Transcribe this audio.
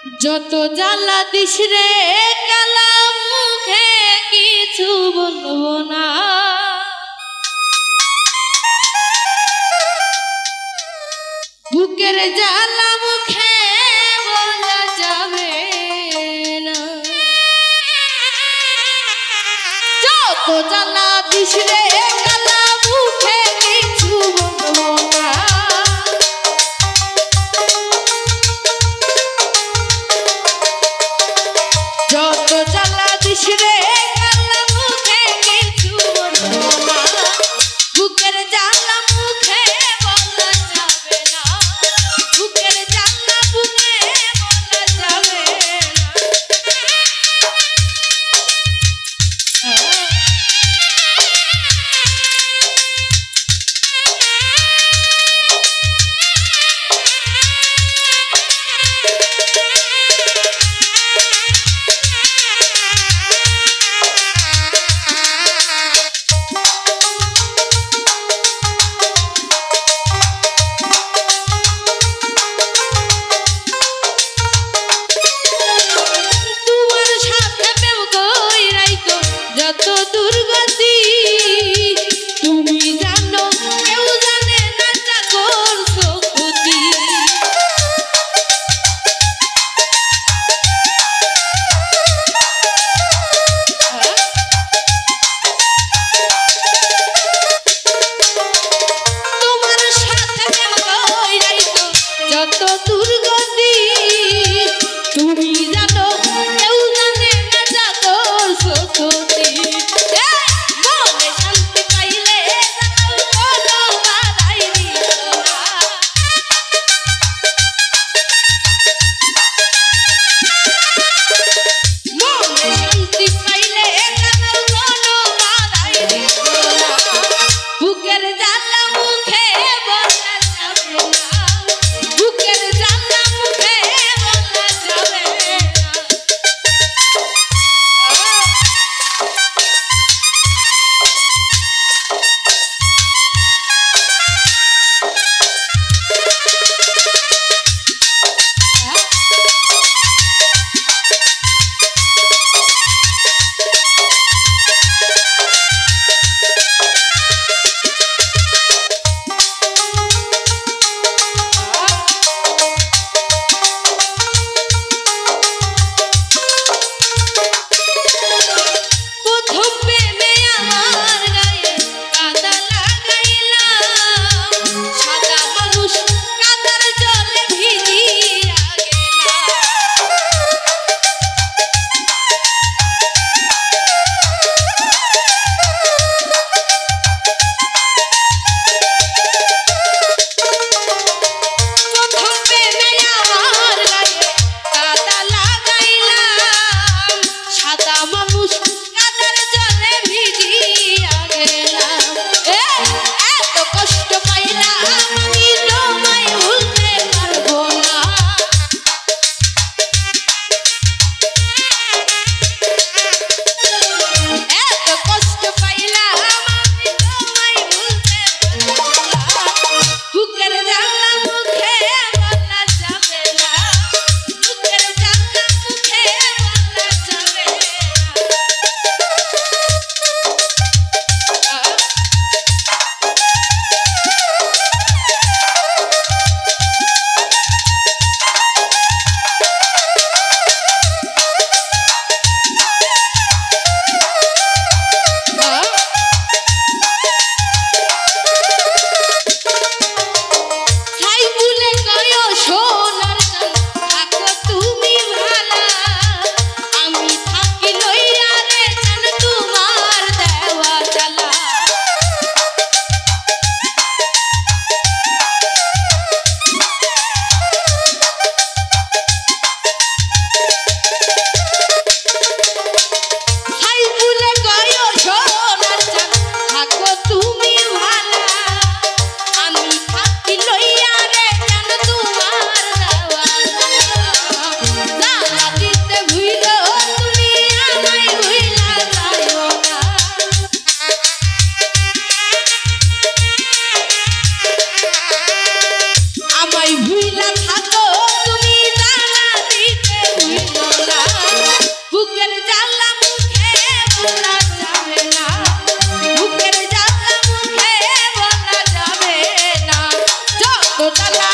যত জ্বালা দিস রে কালা মুখে কিছু বলবো না, বুকের জ্বালা মুখে বলা যাবে না। যত জ্বালা দিস রে কালা মুখে কিছু বলবো না, যত জ্বালা দিস রে কালা মুখে কিছু বলবো না, বুকের জ্বালা মুখে বলা যাবে না, বুকের জ্বালা মুখে বলা যাবে যত দুর্গতি তুমি জানো, কেউ জানে না যা করছো ক্ষতি। তোমার সাথে যত দুর্গতি তুমি জানো, কেউ জানে না যা করছো ক্ষতি। বুকের জ্বালা মুখে বলা যাবে না, বুকের জ্বালা মুখে বলা যাবে না। জ্বালা